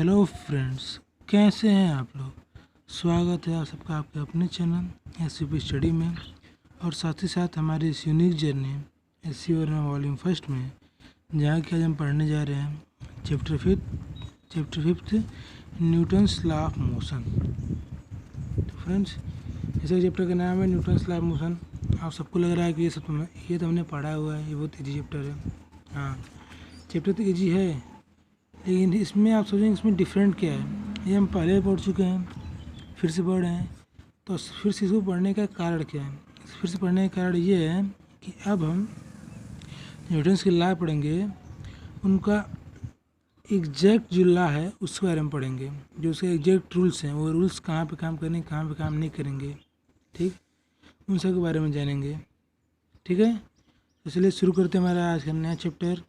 Hello friends, कैसे हैं आप लोग। स्वागत है आप सबका आपके अपने चैनल एससीपी स्टडी में और साथ ही साथ हमारी इस यूनिक जर्नी एससी और वॉल्यूम फर्स्ट में, जहाँ कि आज हम पढ़ने जा रहे हैं chapter fifth Newton's law of motion. तो फ्रेंड्स, जैसे चैप्टर का नाम है न्यूटन्स लॉ ऑफ मोशन, आप सबको लग रहा है कि ये तो हमने पढ़ा हुआ है, ये बहुत ईजी चैप्टर है। हाँ, चैप्टर तो ईजी है, लेकिन इसमें आप सोचेंगे इसमें डिफरेंट क्या है। ये हम पहले पढ़ चुके हैं, फिर से पढ़ रहे हैं, तो फिर से इसको पढ़ने का कारण क्या है। फिर से पढ़ने का कारण ये है कि अब हम न्यूटन्स के लॉ पढ़ेंगे, उनका एग्जैक्ट जो लॉ है उसके बारे में पढ़ेंगे, जो उसके एग्जैक्ट रूल्स हैं, वो रूल्स कहाँ पे काम करेंगे, कहाँ पे काम नहीं करेंगे, ठीक, उन सब के बारे में जानेंगे। ठीक है, तो चलिए शुरू करते हैं हमारा आज का नया chapter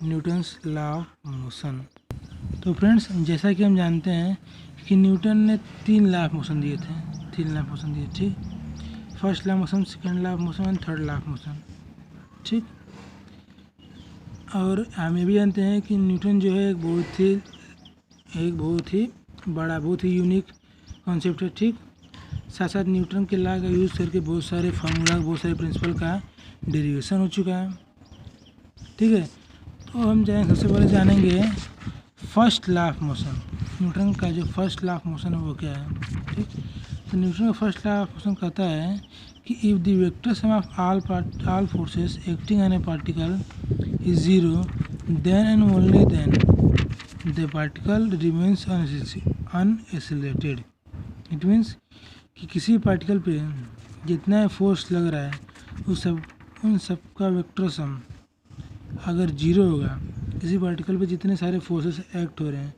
Newton's law of motion. तो फ्रेंड्स, जैसा कि हम जानते हैं कि न्यूटन ने 3 लॉ ऑफ मोशन दिए थे, 3 लॉ ऑफ मोशन दिए, ठीक। First law of motion, second law of motion and third law of motion, ठीक। और हम ये भी जानते हैं कि न्यूटन जो है एक बहुत ही बड़ा, बहुत ही यूनिक कॉन्सेप्ट है, ठीक। साथ साथ न्यूटन के लॉ का यूज़ करके बहुत सारे फार्मूला, बहुत सारे प्रिंसिपल का डेरिवेशन हो चुका है, ठीक है। तो हम सबसे पहले जानेंगे first law of motion. Newton का जो फर्स्ट लॉ ऑफ मोशन है वो क्या है, ठीक। तो न्यूटन का फर्स्ट लॉ ऑफ मोशन कहता है कि if the vector sum of all forces acting on a particle is zero, then and only then the particle remains unaccelerated. It means कि किसी पार्टिकल पे जितना फोर्स लग रहा है उन सब का वेक्टर सम अगर जीरो होगा, किसी पार्टिकल पे जितने सारे फोर्सेस एक्ट हो रहे हैं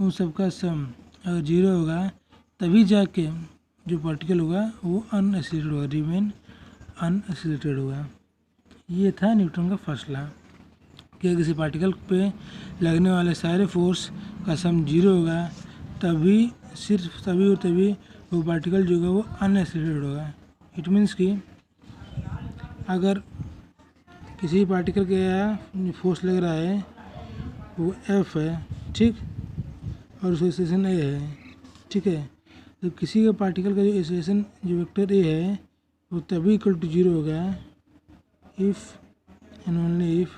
उन सब का सम अगर जीरो होगा, तभी जाके जो पार्टिकल होगा वो अनएक्सेलरेटेड होगा, रिमेन अनएक्सेलरेटेड होगा। ये था न्यूटन का फर्स्ट लॉ कि किसी पार्टिकल पे लगने वाले सारे फोर्स का सम जीरो होगा, तभी, सिर्फ तभी और तभी वो पार्टिकल जो होगा वो अनएक्सेलरेटेड होगा। इट मीन्स कि अगर किसी पार्टिकल का फोर्स लग रहा है वो एफ है, ठीक, और उसका एक्सेलरेशन ए है, ठीक है। तो किसी का पार्टिकल का जो एक्सेलरेशन, जो वेक्टर ए है, वो तभी इक्वल टू जीरो होगा if and only if,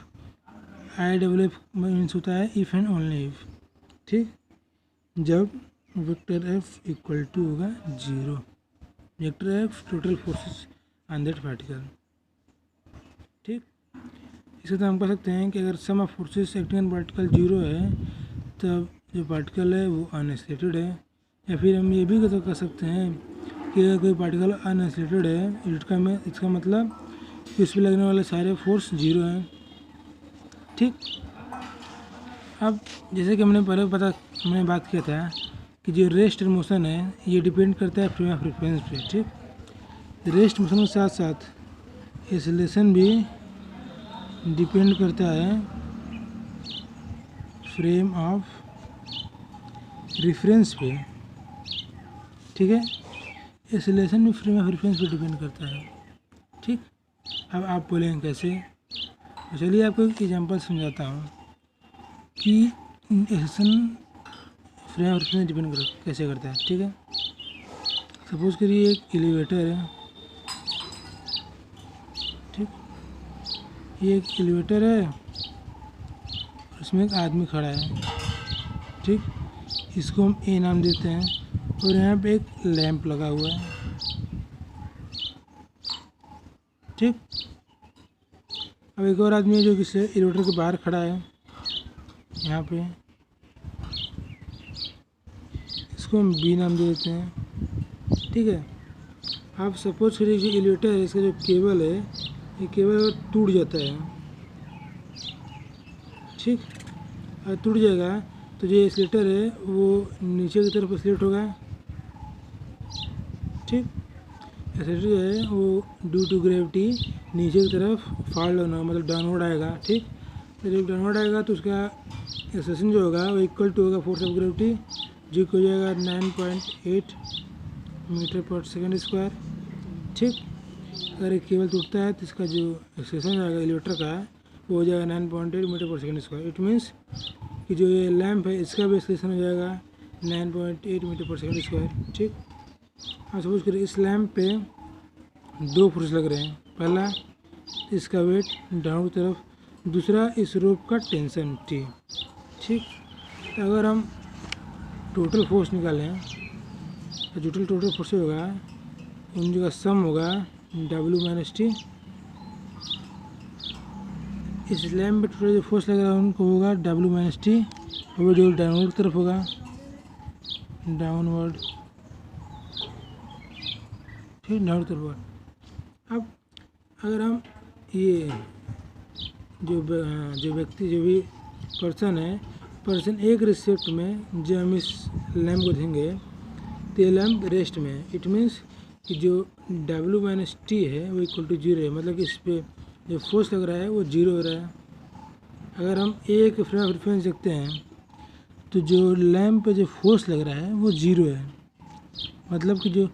I double F means होता है इफ़ एंड ओनली इफ़, ठीक, जब वेक्टर एफ इक्वल टू होगा zero. Vector F total forces on that particle, ठीक। इसे तो हम कह सकते हैं कि अगर sum of forces acting on particle zero है, तब जो पार्टिकल है वो अनएक्सेलरेटेड है। या फिर हम ये भी तो कह सकते हैं कि अगर कोई पार्टिकल अनएक्सेलरेटेड है, इसका मतलब कि उस पर लगने वाले सारे फोर्स जीरो हैं, ठीक। अब जैसे कि हमने बात किया था कि जो रेस्ट मोशन है ये डिपेंड करता है फ्रेम ऑफ रेफरेंस पे, ठीक। रेस्ट मोशन के साथ साथ एक्सेलरेशन भी डिपेंड करता है फ्रेम ऑफ रेफरेंस पे, ठीक है। एक्सेलरेशन भी फ्रेम ऑफ रेफरेंस पे डिपेंड करता है, ठीक। अब आप बोलेंगे कैसे, तो चलिए आपको एक एग्जांपल समझाता हूँ कि acceleration frame of reference depend कैसे करता है, ठीक है। सपोज करिए एक एलिवेटर है, ठीक, ये एक एलिवेटर है, उसमें एक आदमी खड़ा है, ठीक। इसको हम ए नाम देते हैं और यहाँ पे एक लैंप लगा हुआ है, ठीक। अब एक और आदमी है जो किसी एलिवेटर के बाहर खड़ा है यहाँ पे, इसको हम बी नाम दे देते हैं, ठीक है। आप सपोज करिए कि एलिवेटर है, इसका जो केबल है ये केबल टूट जाता है, ठीक। और टूट जाएगा तो जो एक्सेलरेटर है वो नीचे की तरफ एक्सेलरेट होगा, ठीक। एक्सेलरेटर जो है वो ड्यू टू ग्रेविटी नीचे की तरफ फॉल डाउन होगा, मतलब डाउनवर्ड आएगा, ठीक। तो जब डाउनवर्ड आएगा तो उसका एक्सेलरेशन जो होगा वो इक्वल टू होगा फोर्स ऑफ ग्रेविटी, जो हो जाएगा 9.8 मीटर पर सेकेंड स्क्वायर, ठीक। अगर एक केबल टूटता है तो इसका जो एक्सेलरेशन आएगा एलिवेटर का वो हो जाएगा 9.8 मीटर पर सेकेंड स्क्वायर। इट मीन्स कि जो ये लैंप है इसका भी एक्सेलरेशन हो जाएगा 9.8 मीटर पर सेकंड स्क्वायर। ठीक, अब सपोज करिए इस लैंप पे 2 फोर्स लग रहे हैं, पहला इसका वेट डाउन की तरफ, दूसरा इस रोप का टेंशन T। ठीक, तो अगर हम टोटल फोर्स निकालें तो टोटल फोर्स होगा उन जगह सम होगा W - T। इस लैंप पे टोटल जो फोर्स लग रहा है उनको होगा W - T, और जो डाउनवर्ड की तरफ होगा डाउनवर्ड। ठीक, डाउनवर्ड तरफ होगा। अब अगर हम ये जो व्यक्ति जो भी पर्सन एक रिसेप्ट में जब हम इस लैंप को देंगे तो ये लैंप रेस्ट में है। इट मीन्स कि जो W - T है वो इक्वल टू 0 है, मतलब कि इस पर जो फोर्स लग रहा है वो 0 हो रहा है। अगर हम एक फ्रेम ऑफ रेफरेंस देखते हैं तो जो लैंप पे जो फोर्स लग रहा है वो 0 है, मतलब कि जो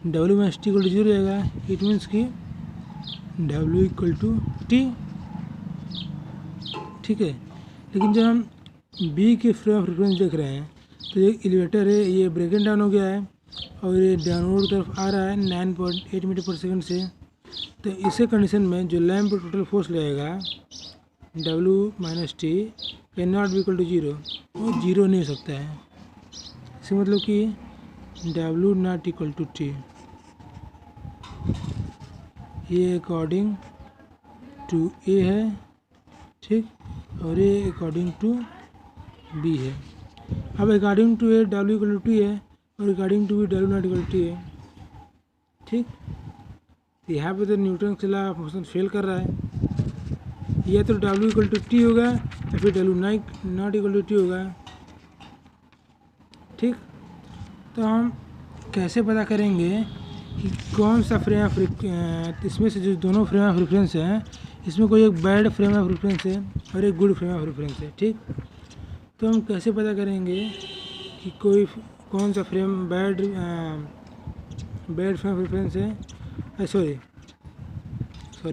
W - T इक्वल टू 0 रहेगा। इट मीन्स कि W इक्वल टू T। ठीक है, लेकिन जब हम B के फ्रेम ऑफ रेफरेंस देख रहे हैं तो ये एलिवेटर है, ये ब्रेकिंग डाउन हो गया है और ये डाउनवर्ड की तरफ आ रहा है 9.8 मीटर पर सेकंड से। तो इसे कंडीशन में जो लैंप पर टोटल फोर्स लगेगा W - T cannot be equal to 0, वो 0 नहीं हो सकता है। इसका मतलब कि W not equal to T, ये अकॉर्डिंग टू A है। ठीक, और ये अकॉर्डिंग टू B है। अब according to A W equal to T है और according to B W not equal to T है। ठीक, तो यहाँ पे तो न्यूटन का लॉ ऑफ मोशन फेल कर रहा है। या तो W इक्वल टू T होगा या फिर W not equal to T होगा। ठीक, तो हम कैसे पता करेंगे कि कौन सा फ्रेम ऑफ इसमें से जो दोनों फ्रेम ऑफ रेफरेंस हैं इसमें कोई एक बैड फ्रेम ऑफ रेफरेंस है और एक गुड फ्रेम ऑफ रेफरेंस है। ठीक, तो हम कैसे पता करेंगे कि कौन सा frame bad frame of reference है। सॉरी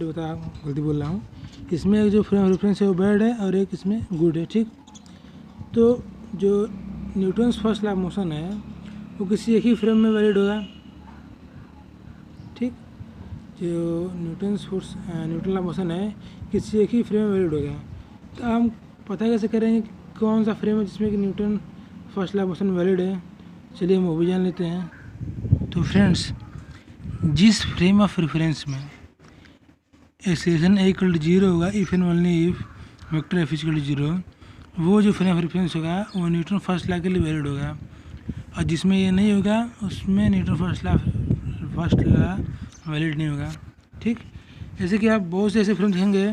बता, गलती बोल रहा हूँ। इसमें एक जो फ्रेम ऑफ रेफरेंस है वो बैड है और एक इसमें गुड है। ठीक, तो जो Newton's first law of motion है वो किसी एक ही फ्रेम में वैलिड होगा। ठीक, जो न्यूटन लॉ मोशन है किसी एक ही फ्रेम में वैलिड होगा। तो हम पता कैसे करेंगे कि कौन सा फ्रेम है जिसमें कि Newton first law motion valid है। चलिए हम वो भी जान लेते हैं। तो फ्रेंड्स, जिस फ्रेम ऑफ रेफरेंस में एक्सेलरेशन A इक्वल टू 0 होगा if and only if vector F equal to 0, वो जो फ्रेम ऑफ रेफरेंस होगा वो न्यूटन फर्स्ट लॉ के लिए वैलिड होगा। और जिसमें ये नहीं होगा उसमें न्यूटन फर्स्ट लॉ वैलिड नहीं होगा। ठीक, जैसे कि आप बहुत से ऐसे फ्रेम देखेंगे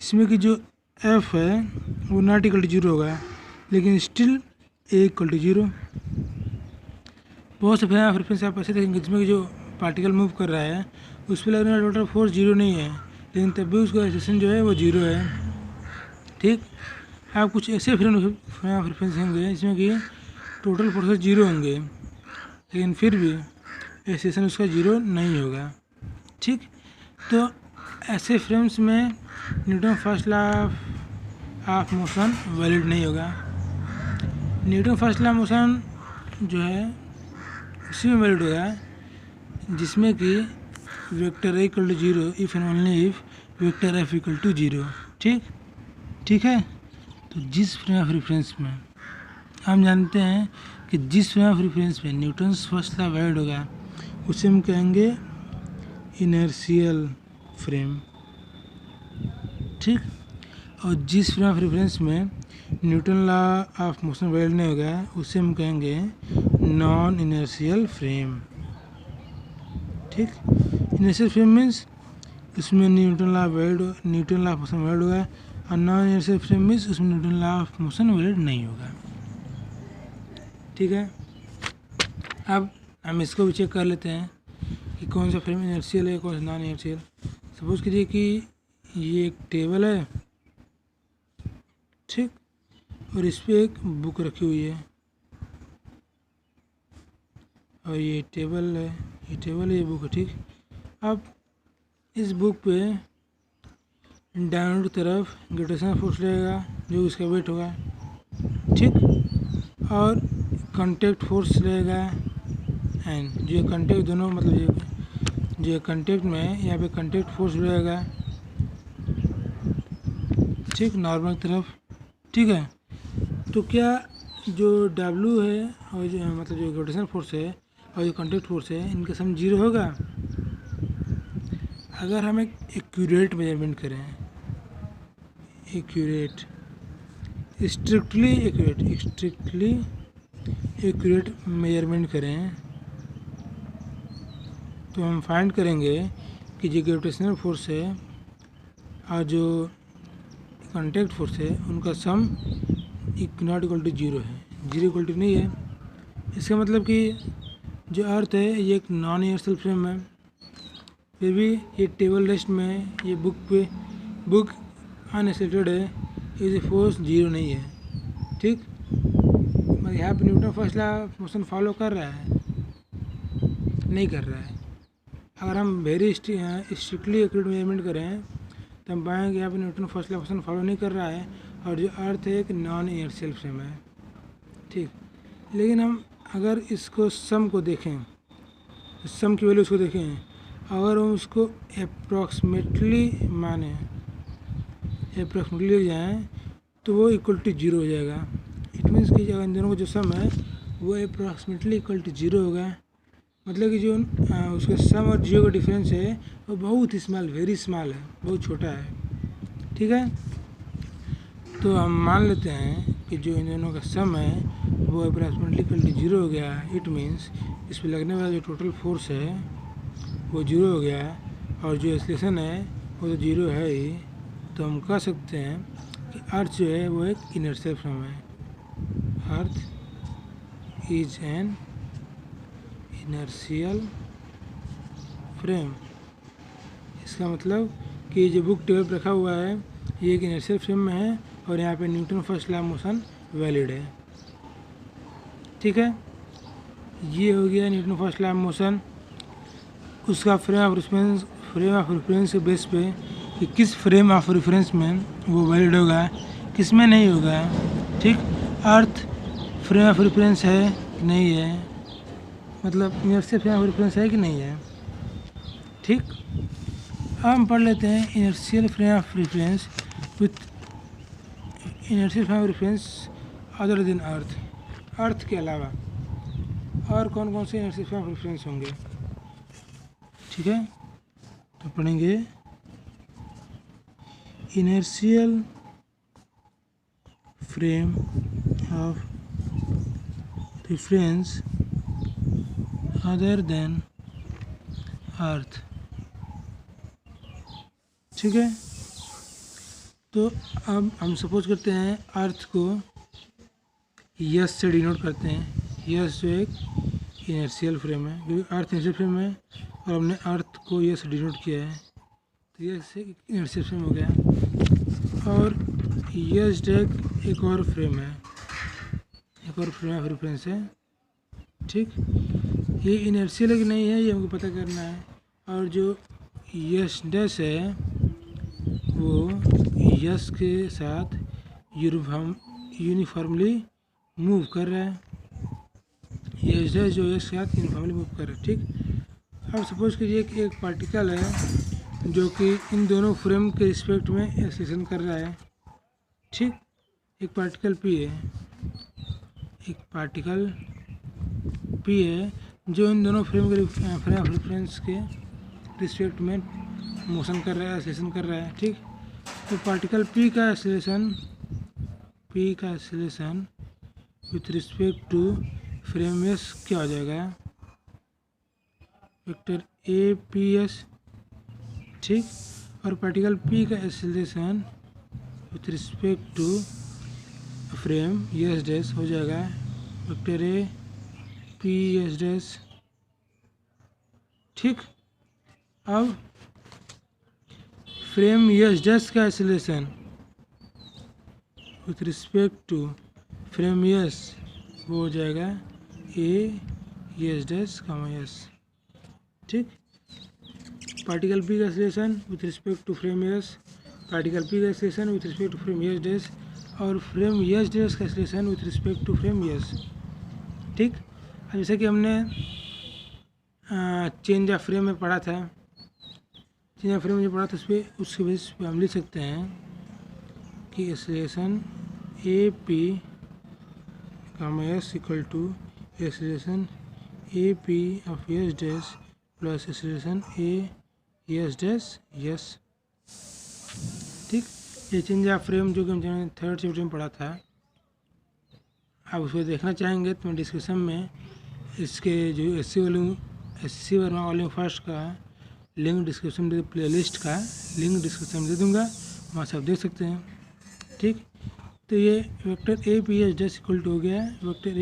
इसमें कि जो F है वो नॉट इक्वल टू 0 होगा लेकिन स्टिल A इक्वल टू 0। बहुत से फ्रेम ऑफ रेफरेंस आप ऐसे देखेंगे जिसमें कि जो पार्टिकल मूव कर रहा है उस पर लगने वाला टोटल फोर्स 0 नहीं है, लेकिन तब भी उसका एक्सेलरेशन जो है वो 0 है। ठीक, आप कुछ ऐसे फ्रेम ऑफ रेफरेंस होंगे जिसमें कि टोटल फोर्सेस 0 होंगे लेकिन फिर भी एक्सेलरेशन उसका 0 नहीं होगा। ठीक, तो ऐसे फ्रेम्स में Newton first law of motion valid नहीं होगा। न्यूटन फर्स्ट लॉ मोशन जो है उसी में वैलिड होगा जिसमें कि vector A equal to 0 if and only if vector F equal to 0। ठीक है, तो जिस फ्रेम ऑफ रेफरेंस में हम जानते हैं कि जिस फ्रेम ऑफ रेफरेंस में न्यूटन्स फर्स्ट लॉ वैलिड होगा उसे हम कहेंगे इनर्शियल फ्रेम। ठीक, और जिस फ्रेम ऑफ रेफरेंस में Newton law of motion valid नहीं होगा उसे हम कहेंगे नॉन इनर्शियल फ्रेम। ठीक, इनर्शियल फ्रेम मीन्स उसमें Newton law of motion valid होगा और नॉन इनर्शियल फ्रेम मीन्स उसमें Newton law of motion valid नहीं होगा। ठीक है, अब हम इसको भी चेक कर लेते हैं कि कौन सा फ्रेम इनर्शियल है कौन सा नॉन इनर्शियल। सपोज कीजिए कि ये एक टेबल है। ठीक, और इस पर एक बुक रखी हुई है और ये टेबल है ये बुक है। ठीक, अब इस बुक पे डाउनवर्ड की तरफ ग्रेविटेशनल फोर्स लगेगा जो इसका वेट होगा। ठीक। और कांटेक्ट फोर्स रहेगा एन, जो कांटेक्ट दोनों मतलब जो कांटेक्ट में यहाँ पे कांटेक्ट फोर्स रहेगा, ठीक, नॉर्मल तरफ, ठीक है। तो क्या जो W है और जो मतलब जो ग्रेविटेशनल फोर्स है और जो कांटेक्ट फोर्स है, इनका सम जीरो होगा? अगर हम एक एक्यूरेट मेजरमेंट करें, एक्यूरेट, स्ट्रिक्टली एक्यूरेट मेजरमेंट करें, तो हम फाइंड करेंगे कि जो ग्रेविटेशनल फोर्स है और जो कांटेक्ट फोर्स है उनका sum not equal to zero है, जीरो इक्वल टू नहीं है। इसका मतलब कि जो अर्थ है ये एक नॉन यूनिवर्सल फ्रेम है, फिर भी ये टेबल रेस्ट में, ये बुक अनएक्सेप्टेड है, इसे फोर्स जीरो नहीं है, ठीक। मतलब यहाँ पे Newton first law motion follow कर रहा है, नहीं कर रहा है। अगर हम वेरी स्ट्रिक्टली एक्यूरेट मेजरमेंट करें तो हम पाएंगे यहाँ पे Newton first law motion follow नहीं कर रहा है, और जो अर्थ है एक नॉन इनर्शियल फ्रेम है, ठीक। लेकिन हम अगर इसको सम को देखें, सम की वैल्यू उसको देखें, अगर हम उसको अप्रॉक्सीमेटली माने, अप्रॉक्सीमेटली ले जाएँ तो वो इक्वल टू जीरो हो जाएगा। इट मीन्स कि इन दोनों का जो सम है वो अप्रॉक्सीमेटली इक्वल टू जीरो होगा। मतलब कि जो उसके सम और जीरो का डिफरेंस है वो बहुत ही स्मॉल, वेरी स्मॉल है, बहुत छोटा है, ठीक है। तो हम मान लेते हैं कि जो इन दोनों का सम है वो अप्रॉक्सीमेटली इक्वल टू जीरो हो गया। इट मीन्स इस पर लगने वाला जो टोटल फोर्स है वो जीरो हो गया, और जो एक्सेलरेशन है वो तो जीरो है ही। तो हम कह सकते हैं कि अर्थ जो है वो एक इनर्शियल फ्रेम है। Earth is an inertial frame. इसका मतलब कि जो बुक टेबल पर रखा हुआ है ये एक इनर्शियल फ्रेम में है, और यहाँ पे Newton first law motion valid है, ठीक है। ये हो गया न्यूटन फर्स्ट लॉ मोशन, उसका फ्रेम ऑफ रेफरेंस के बेस पे कि किस फ्रेम ऑफ रेफरेंस में वो वैलिड होगा, किस में नहीं होगा, ठीक। अर्थ फ्रेम ऑफ रेफरेंस है कि नहीं है, मतलब इनर्शियल फ्रेम ऑफ रेफरेंस है कि नहीं है, ठीक। अब हम पढ़ लेते हैं inertial frame of reference with inertial frame of reference other than earth. Earth के अलावा और कौन कौन से इनर्शियल फ्रेम ऑफ रेफरेंस होंगे, ठीक है। तो पढ़ेंगे inertial frame of reference other than earth, ठीक है। तो अब हम सपोज करते हैं अर्थ को यस से डिनोट करते हैं। यस जो एक इनर्शियल फ्रेम है, क्योंकि अर्थ इनर्शियल फ्रेम है और हमने अर्थ को यस से डिनोट किया है, तो यस से इनर्शियल फ्रेम हो गया। और यस डेक एक और फ्रेम है, एक और फ्रेम ऑफ रेफरेंस है, ठीक। ये इनर्शियल है कि नहीं है ये हमको पता करना है। और जो यस डैश है वो यस के साथ यूनिफॉर्मली मूव कर रहा है, यस डैश जो यस के साथ यूनिफॉर्मली मूव कर रहा है, ठीक। अब सपोज कीजिए कि एक पार्टिकल है जो कि इन दोनों फ्रेम के रिस्पेक्ट में एक्सेलेरेशन कर रहा है, ठीक। एक पार्टिकल पी है, एक पार्टिकल पी है जो इन दोनों फ्रेम ऑफ रेफरेंस के रिस्पेक्ट में मोशन कर रहा है, एक्सेलेरेशन कर रहा है, ठीक। तो पार्टिकल पी का acceleration with respect to frame S क्या हो जाएगा, वेक्टर ए पी एस, ठीक। और पार्टिकल पी का acceleration with respect to frame S dash हो जाएगा vector A P S dash, ठीक। अब फ्रेम एस डैश का acceleration with respect to frame S वो हो जाएगा ए एस डैश कामा एस, ठीक। पार्टिकल पी का acceleration with respect to frame S, particle P का acceleration with respect to frame S dash, और फ्रेम यस डैश का acceleration with respect to frame S. ठीक, अब जैसे कि हमने चेंज ऑफ फ्रेम में पढ़ा था, चेंज ऑफ फ्रेम में जो पढ़ा था उसके बेसिस पे हम लिख सकते हैं कि acceleration A P S equal to acceleration A P of S dash plus acceleration A S dash yes. ठीक, ये चेंज ऑफ फ्रेम जो कि हम थर्ड चैप्टर में पढ़ा था, आप उसको देखना चाहेंगे तो मैं डिस्क्रिप्शन में इसके जो एससी वर्मा वॉल्यूम फर्स्ट का लिंक डिस्क्रिप्शन में, प्लेलिस्ट का लिंक डिस्क्रिप्शन में दे दूँगा, वहाँ से आप देख सकते हैं। ठीक, तो ये vector A P S dash equal to हो गया vector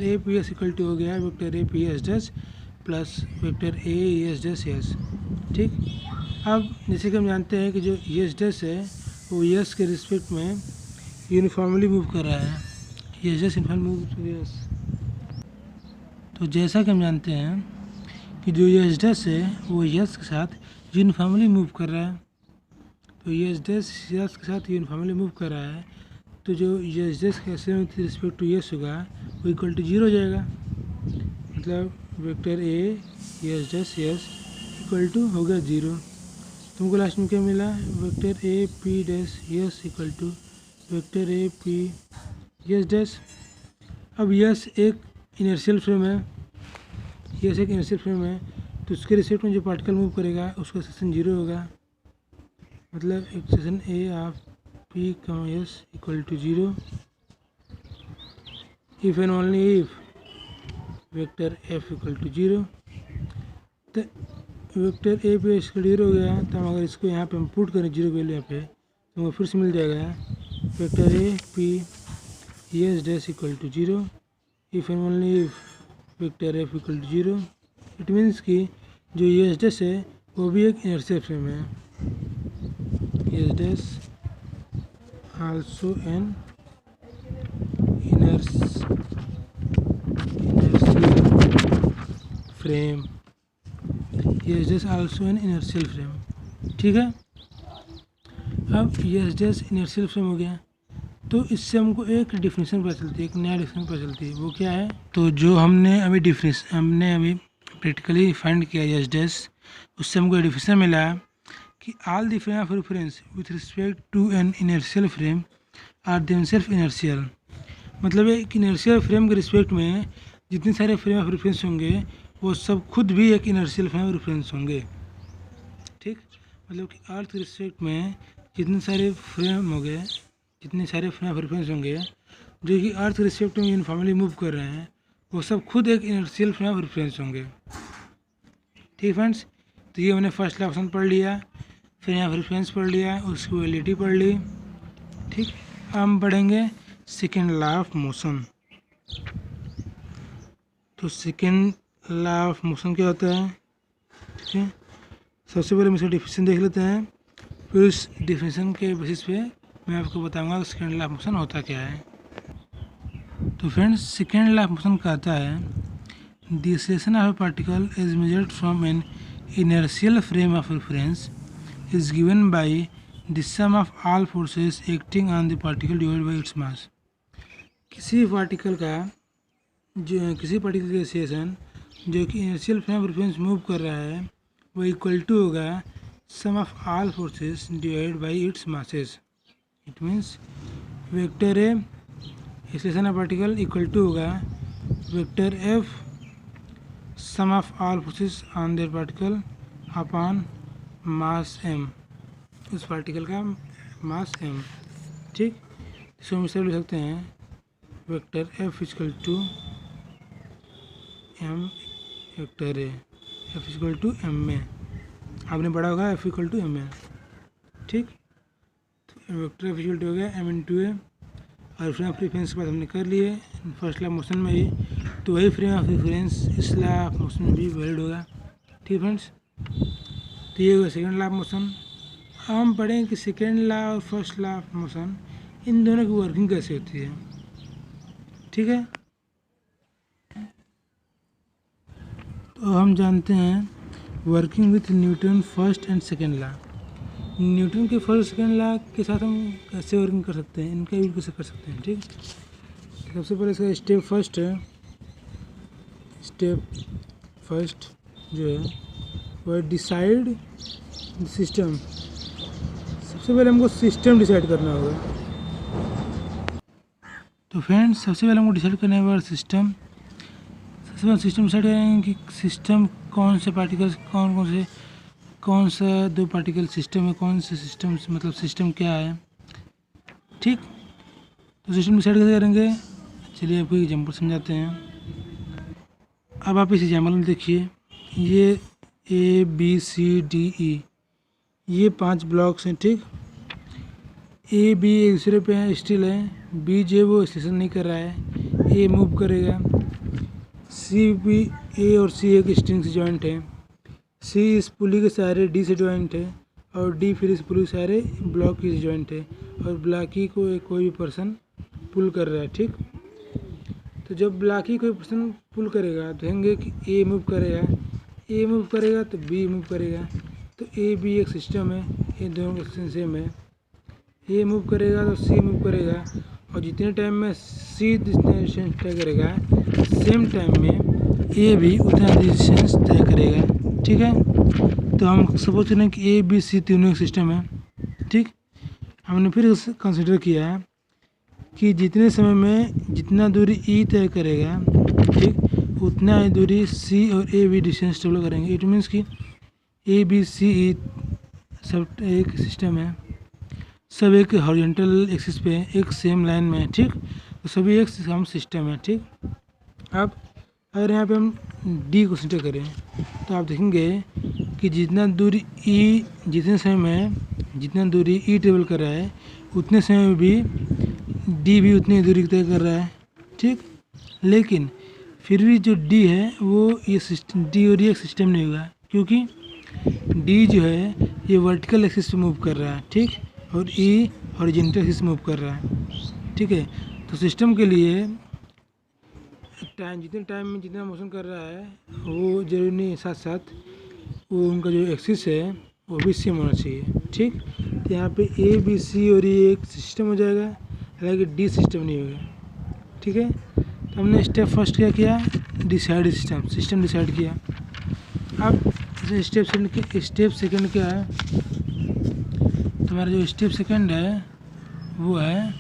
A P S equal to हो गया vector A P S dash plus vector A S dash S. ठीक, अब जैसे कि हम जानते हैं कि जो एस डैश है वो एस के रिस्पेक्ट में यूनिफॉर्मली मूव कर रहा है, S dash uniformly move to S. तो जैसा कि हम जानते हैं कि जो एस डैश है वो एस के साथ यूनिफॉर्मली मूव कर रहा है, तो एस डैश एस के साथ यूनिफॉर्मली मूव कर रहा है, तो जो एस डैश का विथ रिस्पेक्ट टू एस होगा वो इक्वल टू 0 हो जाएगा। मतलब vector A S dash S equal to हो गया 0। तुमको लास्ट में क्या मिला, vector A P dash S equal to vector A P S dash. अब यस एक इनर्शियल फ्रेम है, यस एक इनर्शियल फ्रेम है, तो उसके रिस्पेक्ट में जो पार्टिकल मूव करेगा उसका सेक्शन 0 होगा। मतलब acceleration A of P comma S equal to 0 if and only if vector F equal to 0। तो वेक्टर ए पे इसका 0 हो गया, तो हम अगर इसको यहाँ पे हम पुट करें 0 वैल्यू यहाँ पे, तो हमें फिर से मिल जाएगा vector A P S dash equal to 0 if and only if vector F equal to 0। It means कि जो एस डैश है वो भी एक इनर्शियल फ्रेम है, S dash also an inertial frame, S dash also an inertial frame. ठीक है, अब एस डैश इनर्शियल फ्रेम हो गया, तो इससे हमको एक डिफिनेशन पता चलती है, एक नया डिफिनेशन पता चलती है। वो क्या है, तो जो हमने अभी प्रैक्टिकली फाइंड किया एस डैश, उससे हमको डिफिनेशन मिला कि all the frame of reference with respect to an inertial frame are themselves inertial. मतलब एक इनर्शियल फ्रेम के रिस्पेक्ट में जितने सारे फ्रेम ऑफ रेफरेंस होंगे वो सब खुद भी एक इनर्शियल फ्रेम ऑफ रेफरेंस होंगे। ठीक, मतलब कि अर्थ के रिस्पेक्ट में जितने सारे फ्रेम हो गए, जितने सारे फ्रेम ऑफ रेफरेंस होंगे जो कि अर्थ के रिस्पेक्ट में यूनिफॉर्मली मूव कर रहे हैं, वो सब खुद एक इनर्शियल फ्रेम ऑफ रेफरेंस होंगे। ठीक फ्रेंड्स, तो ये हमने फर्स्ट लॉ ऑप्शन पढ़ लिया, फ्रेम ऑफ रेफरेंस पढ़ लिया, उसकी वैलिडिटी पढ़ ली। ठीक, अब हम पढ़ेंगे सेकेंड लॉ ऑफ मोशन। तो सेकेंड लॉ ऑफ मोशन क्या होता है, ठीक है, सबसे पहले हम इसका डिफिनेशन देख लेते हैं, फिर उस डिफिनेशन के बेसिस पे मैं आपको बताऊंगा कि सेकेंड लॉ ऑफ मोशन होता क्या है। तो friends, second law of motion कहता है the acceleration of a particle is measured from an inertial frame of reference is given by the sum of all forces acting on the particle divided by its mass। किसी particle का acceleration जो कि inertial frame of reference move कर रहा है वो equal to होगा sum of all forces divided by its masses. It means vector A acceleration of particle equal to होगा vector F sum of all forces on that particle upon mass M, उस particle का mass M. ठीक, इसको हम इस तरह लिख सकते हैं vector F equal to M vector A, F equal to M में आपने पढ़ा होगा एफ इक्वल टू एम में। ठीक, तो वेक्टर एफ इक्वल टू हो गया एम इंटू ए, और फ्रेम ऑफ रेफरेंस के बाद हमने कर लिए फर्स्ट लॉ ऑफ मोशन में ही, तो वही फ्रेम ऑफ रेफरेंस इस लॉ ऑफ मोशन में भी वैलिड होगा। ठीक फ्रेंड्स, तो ये होगा सेकेंड लॉ ऑफ मोशन। अब हम पढ़ेंगे कि सेकेंड लॉ और first law of motion in दोनों की वर्किंग कैसे होती है। ठीक है, तो हम जानते हैं working with Newton first and second law. Newton के फर्स्ट सेकेंड लॉ के साथ हम कैसे वर्किंग कर सकते हैं, इनका यूज कैसे कर सकते हैं। ठीक, सबसे पहले इसका स्टेप फर्स्ट जो है वह डिसाइड सिस्टम। सबसे पहले हमको सिस्टम डिसाइड करना होगा। तो फ्रेंड्स, सबसे पहले हमको डिसाइड करना है सिस्टम। सबसे पहले सिस्टम डिसाइड करेंगे कि सिस्टम कौन से पार्टिकल्स, कौन सा दो पार्टिकल सिस्टम है, कौन से सिस्टम मतलब सिस्टम क्या है। ठीक, तो सिस्टम डिसाइड कैसे करेंगे, चलिए आपको एग्जाम्पल समझाते हैं। अब आप इस एग्जाम्पल में देखिए, ये ABCDE ये 5 ब्लॉक्स हैं। ठीक, AB एक दूसरे पे है, स्टिल है। B जो है वो स्टेशन नहीं कर रहा है, A मूव करेगा। C भी, A और C एक स्ट्रिंग से जॉइंट है। C इस पुली के सारे D से जॉइंट है और D फिर इस पुली के सारे ब्लॉक की से जॉइंट है और ब्लॉकी को कोई भी पर्सन पुल कर रहा है। ठीक, तो जब ब्लॉकी कोई पर्सन पुल करेगा तो देखेंगे कि A मूव करेगा तो B मूव करेगा। तो A B एक सिस्टम है, ये दोनों का सेम है। A मूव करेगा तो C मूव करेगा और जितने टाइम में C जितना डिस्टेंस तय करेगा, सेम टाइम में A भी उतना डिस्टेंस तय करेगा। ठीक है, तो हम सपोज करें कि ABC तीनों एक सिस्टम है। ठीक, हमने फिर कंसिडर किया कि जितने समय में जितना दूरी E तय करेगा, ठीक, उतना ही दूरी C और A भी डिस्टेंस ट्रेवल करेंगे। इट मीन्स कि ABCE सब एक सिस्टम है, सब एक हॉरिजॉन्टल एक्सिस पे एक सेम लाइन में है। ठीक, तो सभी एक हम सिस्टम है। ठीक, अब अगर यहाँ पे हम D को कंसिडर करें तो आप देखेंगे कि जितना दूरी जितने समय में जितना दूरी E ट्रेवल कर रहा है, उतने समय में भी D भी उतनी दूरी तय कर रहा है। ठीक, लेकिन फिर भी जो D है वो ये सिस्टम D और ये एक सिस्टम नहीं होगा, क्योंकि D जो है ये वर्टिकल एक्सिस पे मूव कर रहा है। ठीक, और E हॉरिजॉन्टल एक्सिस मूव कर रहा है। ठीक है, तो सिस्टम के लिए जितने टाइम में जितना मोशन कर रहा है वो जरूरी नहीं, साथ साथ वो उनका जो एक्सिस है वो भी सेम होना चाहिए। ठीक, तो यहाँ पे ABC और ये एक सिस्टम हो जाएगा, हालांकि D सिस्टम नहीं होगा। ठीक है, तो हमने स्टेप फर्स्ट क्या किया, डिसाइड सिस्टम डिसाइड किया। अब स्टेप सेकंड क्या है, तुम्हारा जो स्टेप सेकंड है वो है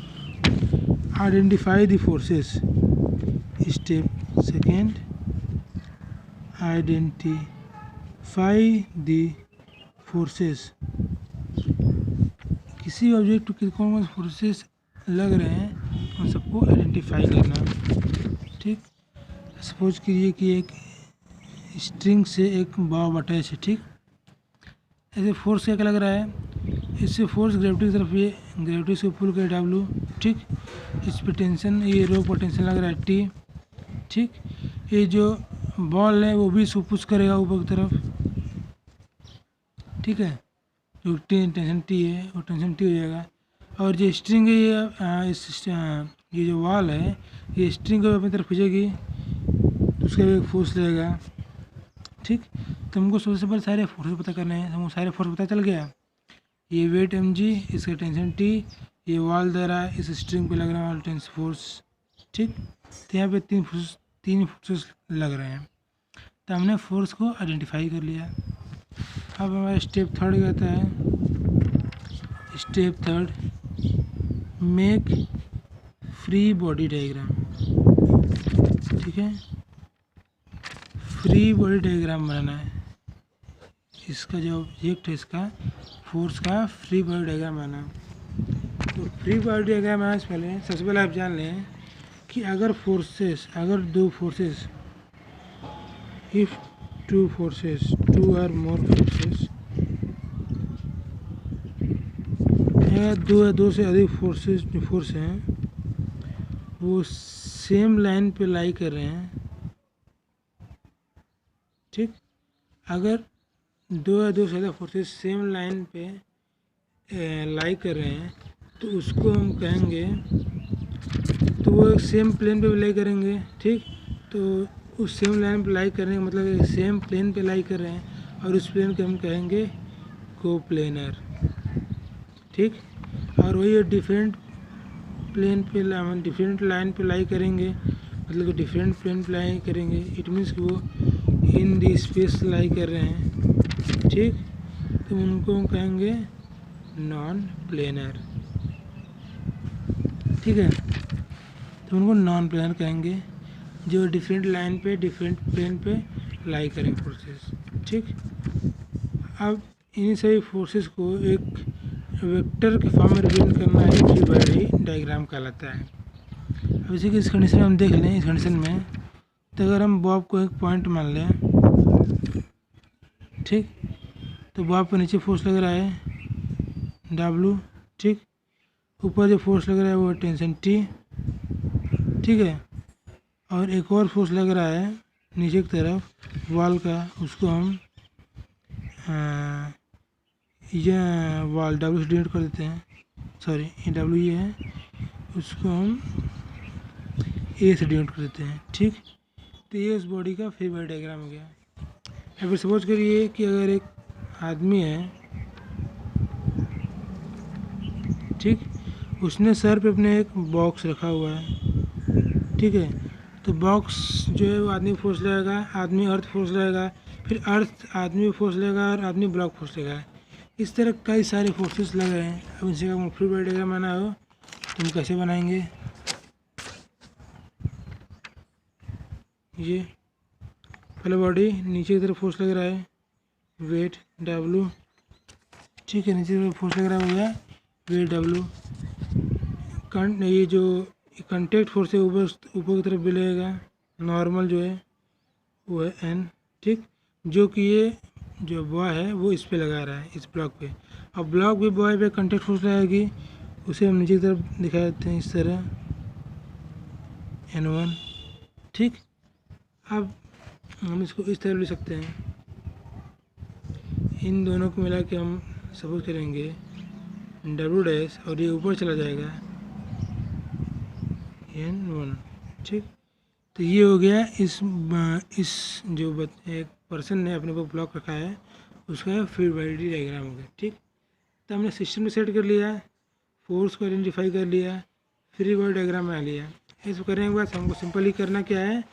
identify the forces. Step second, identify the forces. किसी ऑब्जेक्ट को कौन कौन से फोर्सेस लग रहे हैं उन सबको आइडेंटिफाई करना। ठीक, सपोज कीजिए कि एक स्ट्रिंग से एक बॉब अटैच है। ठीक, ऐसे फोर्स क्या लग रहा है, इससे फोर्स ग्रेविटी की तरफ, ये ग्रेविटी से पुल कर W। ठीक, इस पे टेंशन, ये रो पर टेंशन लग रहा है T। ठीक, ये जो बॉल है वो भी इसको पुश करेगा ऊपर की तरफ। ठीक है, जो टेंशन T है वो टेंशन T हो जाएगा। और जो स्ट्रिंग है ये जो वॉल है ये स्ट्रिंग को अपनी तरफ खींचेगी तो उसका भी फोर्स लगेगा। ठीक, तो हमको सबसे पहले सारे फोर्स पता करने हैं। हमको सारे फोर्स पता चल गया, ये वेट mg, इसका टेंशन T, ये वॉल दे रहा है, इस स्ट्रिंग पे लग रहा है टेंस फोर्स। ठीक, तो यहाँ पे तीन फोर्सेस लग रहे हैं, तो हमने फोर्स को आइडेंटिफाई कर लिया। अब हमारा स्टेप थर्ड कहता है, step third, make free body diagram. ठीक है, फ्री बॉडी डायग्राम बनाना है। इसका जो ऑब्जेक्ट है इसका फोर्स का फ्री बॉडी डायग्राम बनाना। तो फ्री बॉडी डायग्राम बनाने से पहले सबसे पहले आप जान लें कि अगर दो फोर्सेस, इफ टू और मोर फोर्सेस, या दो से अधिक फोर्स हैं वो सेम लाइन पे लाई कर रहे हैं। ठीक, अगर दो से ज़्यादा फोर्सेस सेम लाइन पे लाई कर रहे हैं तो उसको हम कहेंगे, तो वो एक सेम प्लेन पे भी लाई करेंगे। ठीक, तो उस सेम लाइन पे लाई करने का मतलब एक सेम प्लेन पे लाई कर रहे हैं और उस प्लेन को हम कहेंगे कोप्लेनर। ठीक। और वही डिफरेंट प्लेन पे डिफरेंट लाइन पे लाई करेंगे, मतलब कि डिफरेंट प्लेन पे लाई करेंगे, इट मीन्स कि वो इन दी स्पेस लाई कर रहे हैं, ठीक। तो उनको हम कहेंगे नॉन प्लेनर, ठीक है। तो उनको नॉन प्लेनर कहेंगे, जो डिफरेंट लाइन पे डिफरेंट प्लेन पे लाई करें फोर्सेस, ठीक। अब इन सभी फोर्सेस को एक वेक्टर के फॉर्म में रिप्रेजेंट करना ही फ्री बॉडी डायग्राम कहलाता है। अब इसी की इस कंडीशन में हम देख लें, इस कंडीशन में तो अगर हम बॉब को एक पॉइंट मान लें, ठीक, तो बॉब के नीचे फोर्स लग रहा है W, ठीक। ऊपर जो फोर्स लग रहा है वो टेंशन T, ठीक है। और एक और फोर्स लग रहा है नीचे की तरफ वॉल का, उसको हम ये वॉल W से डिनोट कर देते हैं, सॉरी ये W ये है, उसको हम A से डिनोट कर देते हैं, ठीक। तो ये उस बॉडी का फ्री बॉडी डायग्राम हो गया। या फिर सपोज करिए कि अगर एक आदमी है, ठीक, उसने सर पे अपने एक बॉक्स रखा हुआ है, ठीक है। तो बॉक्स जो है वो आदमी फोर्स लगेगा, आदमी अर्थ फोर्स लगेगा, फिर अर्थ आदमी फोर्स लेगा और आदमी ब्लॉक फोर्स लेगा। इस तरह कई सारे फोर्सेस लगे हैं। अब इनसे अगर फ्री बॉडी डायग्राम बनाना हो तो हम कैसे बनाएंगे, ये पहले बॉडी नीचे की तरफ फोर्स लग रहा है, वेट W, ठीक है, नीचे की तरफ फोर्स लग रहा है भैया, वेट W। ये जो कॉन्टैक्ट फोर्स है ऊपर ऊपर की तरफ भी लगेगा, नॉर्मल जो है वो है N, ठीक। जो कि ये जो बॉय है वो इस पे लगा रहा है, इस ब्लॉक पे, और ब्लॉक भी बॉय पे कॉन्टैक्ट फोर्स लगाएगी, उसे हम नीचे की तरफ दिखा देते हैं इस तरह N1, ठीक। अब हम इसको इस तरह लिख सकते हैं, इन दोनों को मिला के हम सपोज करेंगे W डैश और ये ऊपर चला जाएगा N1, ठीक। तो ये हो गया इस जो एक पर्सन ने अपने को ब्लॉक रखा है उसका फ्री बॉडी डायग्राम हो गया, ठीक। तो हमने सिस्टम सेट कर लिया, फोर्स को आइडेंटिफाई कर लिया, फ्री बॉडी डायग्राम बना लिया। इसको करने के बाद हमको सिंपली करना क्या है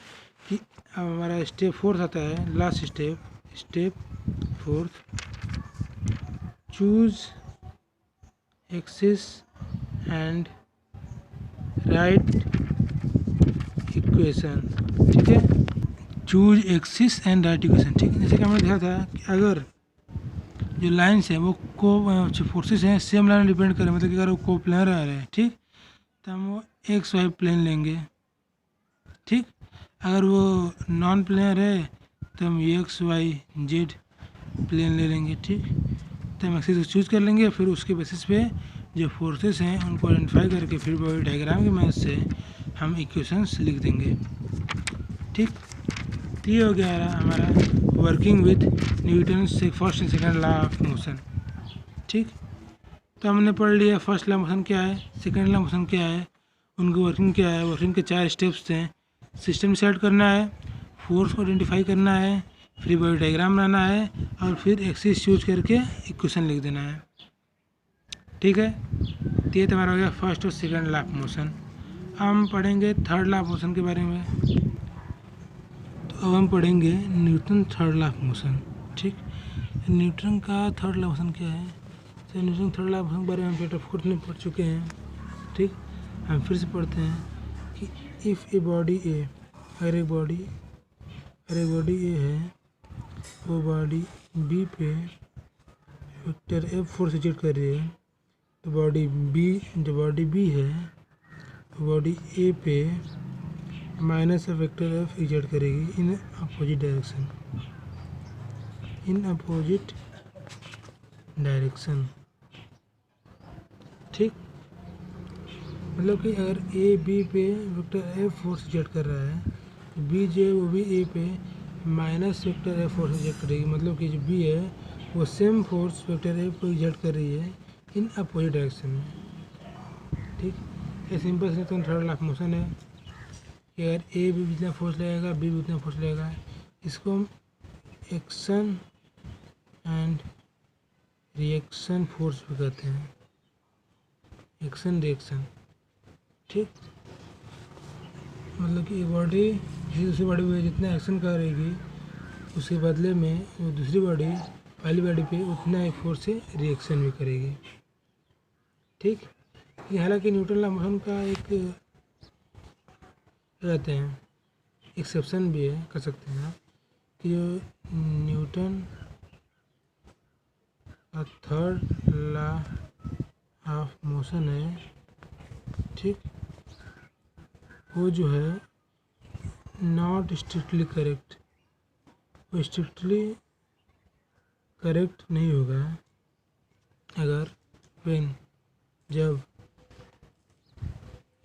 कि हमारा स्टेप 4 आता है, last step 4, choose axis and right equation, ठीक है। Choose axis and right equation, ठीक है। जैसे कि हमने देखा था कि अगर जो लाइन्स है वो को फोर्सेस हैं सेम लाइन डिपेंड करें, मतलब कि अगर वो को प्लेनर आ रहे हैं, ठीक, तो हम वो एक्स वाई प्लेन लेंगे, ठीक। अगर वो नॉन प्लेनर है तो हम एक्स वाई जेड प्लेन ले लेंगे, ठीक। तो हम एक्सिस को चूज़ कर लेंगे, फिर उसके बेसिस पे जो फोर्सेस हैं उनको आइडेंटिफाई करके फिर बॉडी डायग्राम की मदद से हम इक्वेशंस लिख देंगे, ठीक। तो ये हो गया हमारा वर्किंग विथ न्यूटन से first and second law of motion, ठीक। तो हमने पढ़ लिया फर्स्ट लॉ मोशन क्या है, सेकंड लॉ मोशन क्या है, उनकी वर्किंग क्या है। वर्किंग के 4 स्टेप्स हैं, सिस्टम सेट करना है, फोर्स को आइडेंटिफाई करना है, फ्री बॉडी डायग्राम बनाना है और फिर एक्सिस चूज करके इक्वेशन लिख देना है, ठीक है। तो ये तुम्हारा हो गया फर्स्ट और सेकंड लॉ ऑफ मोशन। हम पढ़ेंगे थर्ड लॉ ऑफ मोशन के बारे में। तो अब हम पढ़ेंगे Newton third law of motion, ठीक। न्यूटन का थर्ड लॉ ऑफ मोशन क्या है, तो Newton third law of motion के बारे में हम चैप्टर 4 में पढ़ चुके हैं, ठीक। हम फिर से पढ़ते हैं कि इफ़ ए बॉडी ए, अगर एक बॉडी ए है, वो बॉडी बी पे वेक्टर एफ फोर्स एग्जर्ट कर रही है, तो बॉडी बी है बॉडी ए पे minus of vector F exert करेगी इन अपोजिट डायरेक्शन, ठीक। मतलब कि अगर ए बी पे वेक्टर एफ फोर्स एग्जर्ट कर रहा है तो बी जो है वो भी ए पे minus vector F force exert करेगी, मतलब कि जो बी है वो सेम फोर्स वेक्टर एफ को एग्जर्ट कर रही है इन अपोजिट डायरेक्शन में, ठीक। ये सिंपल से थर्ड लॉ ऑफ मोशन है कि अगर ए भी जितना फोर्स लगेगा बी भी उतना फोर्स लगेगा। इसको हम एक्शन एंड रिएक्शन फोर्स भी कहते हैं, एक्शन रिएक्शन, ठीक। मतलब कि बॉडी किसी दूसरी बॉडी पे जितना एक्शन करेगी उसके बदले में वो दूसरी बॉडी पहली बॉडी पे उतना ही फोर्स से रिएक्शन भी करेगी, ठीक। ये हालांकि न्यूटन लॉ मोशन का एक रहते हैं एक्सेप्शन भी है, कर सकते हैं आप, कि जो न्यूटन का थर्ड लॉ ऑफ मोशन है, ठीक, वो जो है नॉट स्ट्रिक्टली करेक्ट, वो स्ट्रिक्टली करेक्ट नहीं होगा अगर व्हेन जब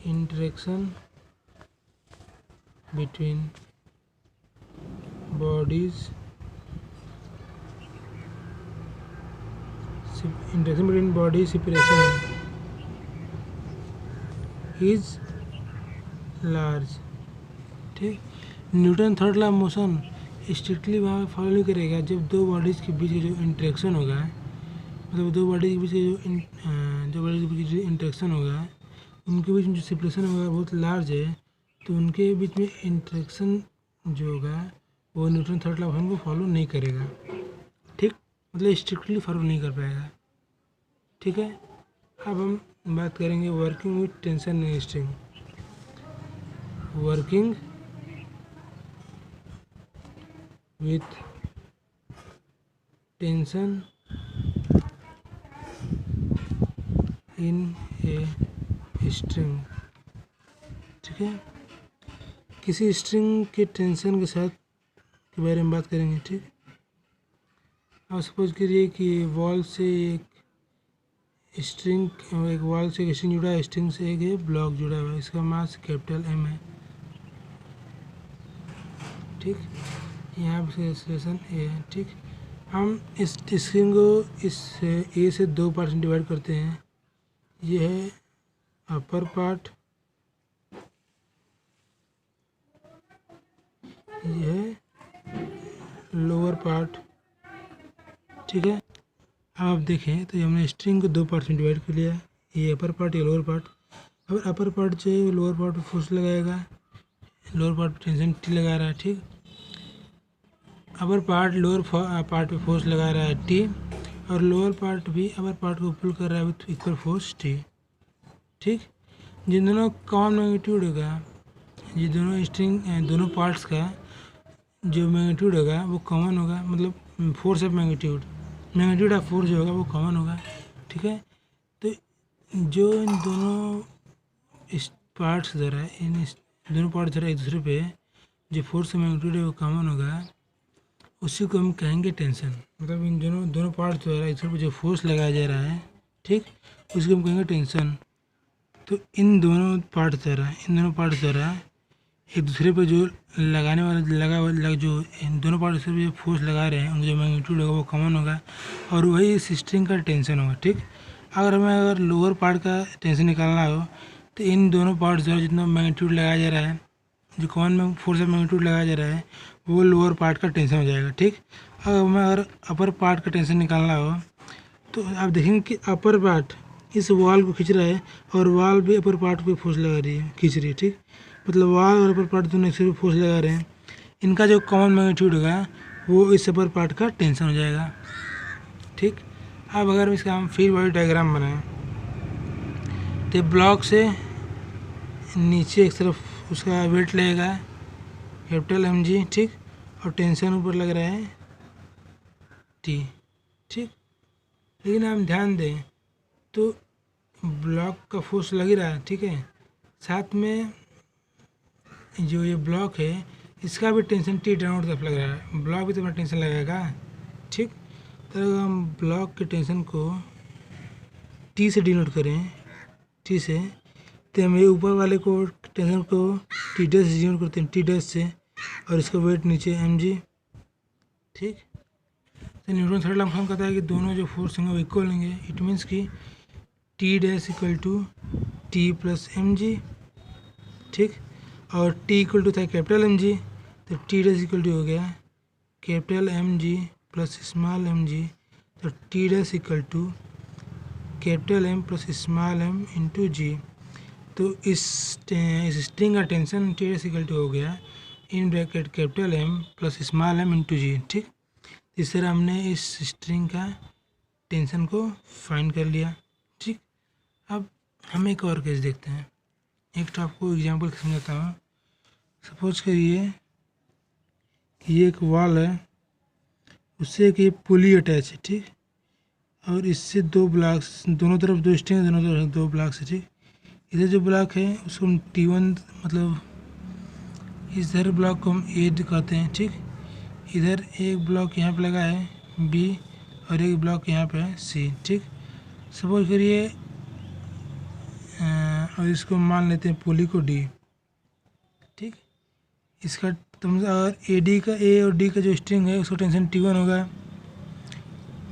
interaction between bodies separation is large, ठीक। Newton third law of motion strictly वहाँ फॉलो नहीं करेगा जब दो बॉडीज़ के बीच जो इंटरेक्शन होगा, मतलब दो बॉडी के बीच जो बॉडी के बीच जो इंटरेक्शन होगा उनके बीच में जो सेपरेशन होगा बहुत लार्ज है, तो उनके बीच में इंटरेक्शन जो होगा वो Newton third law of motion को फॉलो नहीं करेगा, ठीक। मतलब स्ट्रिक्टली फॉलो नहीं कर पाएगा, ठीक है। अब हम बात करेंगे working with tension and string. Working with tension in a string, ठीक है। किसी स्ट्रिंग के टेंशन के साथ के बारे में बात करेंगे, ठीक। अब सपोज करिए कि वॉल से एक स्ट्रिंग, एक वॉल से एक स्ट्रिंग जुड़ा है, स्ट्रिंग से एक ब्लॉक जुड़ा हुआ है, इसका मास कैपिटल M है, ठीक। यहाँ पर एक्सप्रेशन ए है, ठीक। हम इस स्ट्रिंग को इस ए से दो पार्ट में डिवाइड करते हैं, ये है अपर पार्ट, ये है लोअर पार्ट, ठीक है। अब आप देखें तो हमने स्ट्रिंग को दो पार्ट में डिवाइड कर लिया, ये अपर पार्ट, ये लोअर पार्ट। अब अपर पार्ट जो है वो लोअर पार्ट पे फोर्स लगाएगा, लोअर पार्ट पे टेंशन T लगा रहा है, ठीक। अपर पार्ट लोअर पार्ट पे फोर्स लगा रहा है T, और लोअर पार्ट भी अपर पार्ट को पुल कर रहा है विथ इक्वल फोर्स T, ठीक। जिन दोनों कॉमन मैग्नीट्यूड होगा, ये दोनों स्ट्रिंग दोनों पार्ट्स का जो मैग्नीट्यूड होगा वो कॉमन होगा, मतलब force of magnitude of force जो होगा वो कॉमन होगा, ठीक है। तो जो इन दोनों इस पार्ट्स द्वारा इन दोनों पार्ट्स द्वारा एक दूसरे पे जो फोर्स का मैग्नीट्यूड है वो कॉमन होगा, उसी को हम कहेंगे टेंशन। मतलब इन दोनों पार्ट्स द्वारा एक दूसरे पे जो फोर्स लगाया जा रहा है, ठीक, उसको हम कहेंगे टेंशन। तो इन दोनों पार्ट्स द्वारा एक दूसरे पर जो लगाने वाला जो इन दोनों पार्ट से जो फोर्स लगा रहे हैं उनका जो मैग्नीट्यूड होगा वो कॉमन होगा, और वही इस स्ट्रिंग का टेंशन होगा, ठीक। अगर लोअर पार्ट का टेंशन निकालना हो तो इन दोनों पार्ट्स द्वारा जितना मैग्नीट्यूड लगाया जा रहा है, जो कॉमन में फोर्स ऑफ मैग्नीट्यूड लगाया जा रहा है वो लोअर पार्ट का टेंशन हो जाएगा, ठीक। अगर अपर पार्ट का टेंशन निकालना हो तो आप देखेंगे कि अपर पार्ट इस वॉल को खींच रहा है और वॉल भी अपर पार्ट पे फोर्स लगा रही है, खींच रही है, ठीक। मतलब वॉल और अपर पार्ट दोनों एक से फोर्स लगा रहे हैं, इनका जो कॉमन मैग्नीट्यूड होगा वो इस अपर पार्ट का टेंशन हो जाएगा, ठीक। अब अगर इसका हम फ्री बॉडी डायग्राम बनाएं तो ब्लॉक से नीचे एक तरफ उसका वेट लगेगा कैपिटल mg, ठीक, और टेंशन ऊपर लग रहा है T, ठीक। लेकिन हम ध्यान दें तो ब्लॉक का फोर्स लग ही रहा है, ठीक है, साथ में जो ये ब्लॉक है इसका भी टेंशन T डाउनवर्ड तरफ लग रहा है, ब्लॉक भी तो अपना टेंशन लगेगा, ठीक। तो अगर हम ब्लॉक के टेंशन को T से डिनोट करें, T से, तो हम ये ऊपर वाले को टेंशन को T डैश से डिनोट करते हैं, T डैश से, और इसका वेट नीचे mg, ठीक। तो न्यूटन थर्ड लॉ हम कहता है कि दोनों जो फोर्स होंगे वो इक्वल होंगे। इट मीन्स कि T dash equal to T plus mg, ठीक, और T इक्वल टू था कैपिटल mg, तो T डैश इक्वल टू हो गया capital mg plus small mg, तो T dash equal to capital M plus small M into G. तो इस string का टेंशन टीएस इक्वल टू हो गया in bracket capital M plus small M into G. ठीक, इस तरह हमने इस स्ट्रिंग का टेंशन को फाइंड कर लिया। ठीक, अब हम एक और केस देखते हैं। एक तो आपको एग्जांपल समझाता हूँ। सपोज करिए कि ये एक वॉल है, उससे एक ये पुली अटैच है। ठीक, और इससे दो ब्लॉक्स, दोनों तरफ दो स्ट्रिंग, दोनों तरफ दो ब्लॉक्स है। ठीक, इधर जो ब्लॉक है उसको हम T1 मतलब इधर ब्लॉक को हम ए कहते हैं। ठीक, इधर एक ब्लॉक यहाँ पे लगा है बी और एक ब्लॉक यहाँ पे है सी। ठीक, सपोज करिए और इसको मान लेते हैं पुली को डी। ठीक, इसका तुम अगर ए डी का ए और डी का जो स्ट्रिंग है उसका टेंशन T1 होगा।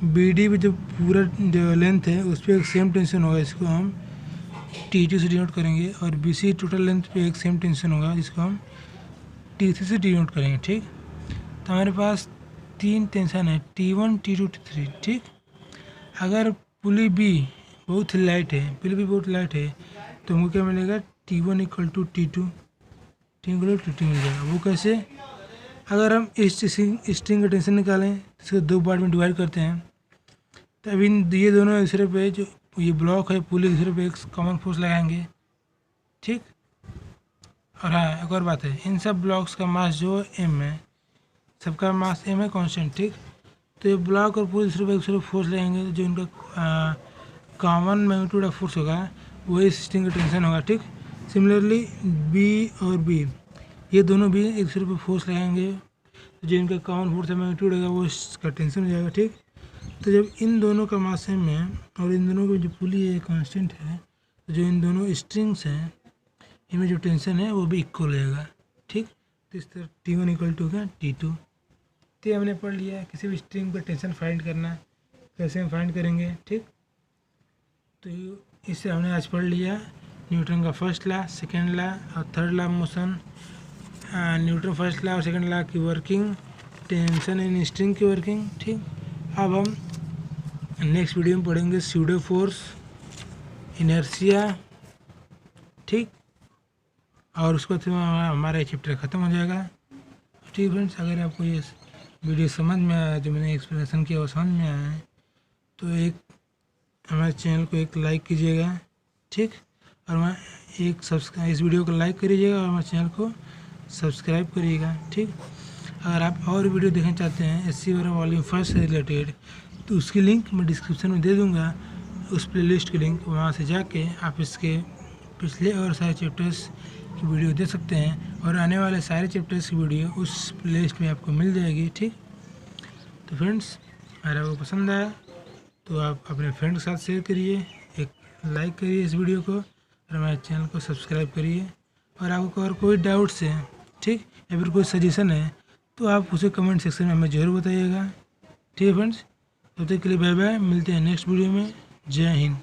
बी डी पे जो पूरा जो लेंथ है उस पर एक सेम टेंशन होगा, इसको हम T2 से डिनोट करेंगे। और बी सी टोटल लेंथ पे एक सेम टेंशन होगा जिसको हम T3 से डिनोट करेंगे। ठीक, तो हमारे पास तीन टेंशन है T1, T2, T3। ठीक, अगर पुली बी बहुत लाइट है, पुली बी बहुत लाइट है तो हमको क्या मिलेगा T1 equal to T2, T equal to T मिल जाएगा। वो कैसे, अगर हम इस स्ट्रिंग का टेंशन निकालें तो इसको दो पार्ट में डिवाइड करते हैं। तो अभी ये दोनों एक दूसरे पे जो ये ब्लॉक है पुली एक दूसरे पे एक कॉमन फोर्स लगाएंगे। ठीक, और हाँ एक और बात है, इन सब ब्लॉक्स का मास जो एम है, सबका मास एम है कांस्टेंट। ठीक, तो ये ब्लॉक और पुली दूसरे पे एक दूसरे फोर्स लगाएंगे, जो इनका कॉमन मैग्नीट्यूड ऑफ फोर्स होगा वही स्ट्रिंग का टेंशन होगा। ठीक, सिमिलरली बी और बी ये दोनों भी एक दूसरे पे फोर्स लगाएंगे, जो इनका कॉमन फोर्स है मैग्नीट्यूड होगा वो इसका टेंशन हो जाएगा। ठीक, तो जब इन दोनों का मास सेम है और इन दोनों की जो पुली है कांस्टेंट है, तो जो इन दोनों स्ट्रिंग्स हैं इनमें जो टेंशन है वो भी इक्वल रहेगा। ठीक, तो इस तरह T1 इक्वल टू क्या T2। तो हमने पढ़ लिया किसी भी स्ट्रिंग पर टेंशन फाइंड करना कैसे हम फाइंड करेंगे। ठीक, तो इससे हमने आज पढ़ लिया न्यूटन का फर्स्ट लॉ, सेकेंड लॉ और third law motion, Newton first law और सेकेंड लॉ की वर्किंग, टेंशन इन स्ट्रिंग की वर्किंग। ठीक, अब हम नेक्स्ट वीडियो में पढ़ेंगे स्यूडो फोर्स, इनर्शिया। ठीक, और उसको तो हमारा चैप्टर ख़त्म हो जाएगा। ठीक फ्रेंड्स, अगर आपको ये वीडियो समझ में आया, जो मैंने एक्सप्लेनेशन किया वो समझ में आया है, तो एक हमारे चैनल को एक लाइक कीजिएगा। ठीक, और मैं एक सब्सक्राइब, इस वीडियो को लाइक करिएगा और हमारे चैनल को सब्सक्राइब करिएगा। ठीक, अगर आप और वीडियो देखना चाहते हैं SC वॉल्यूम फर्स्ट से रिलेटेड, तो उसकी लिंक मैं डिस्क्रिप्शन में दे दूंगा, उस प्लेलिस्ट की लिंक, वहाँ से जाके आप इसके पिछले और सारे चैप्टर्स की वीडियो देख सकते हैं और आने वाले सारे चैप्टर्स की वीडियो उस प्लेलिस्ट में आपको मिल जाएगी। ठीक, तो फ्रेंड्स अगर आपको पसंद आया तो आप अपने फ्रेंड के साथ शेयर करिए, एक लाइक करिए इस वीडियो को और हमारे चैनल को सब्सक्राइब करिए। और आपको अगर कोई डाउट्स है, ठीक, या फिर कोई सजेशन है तो आप उसे कमेंट सेक्शन में हमें ज़रूर बताइएगा। ठीक है फ्रेंड्स, तब तक के लिए बाय बाय, मिलते हैं नेक्स्ट वीडियो में। जय हिंद।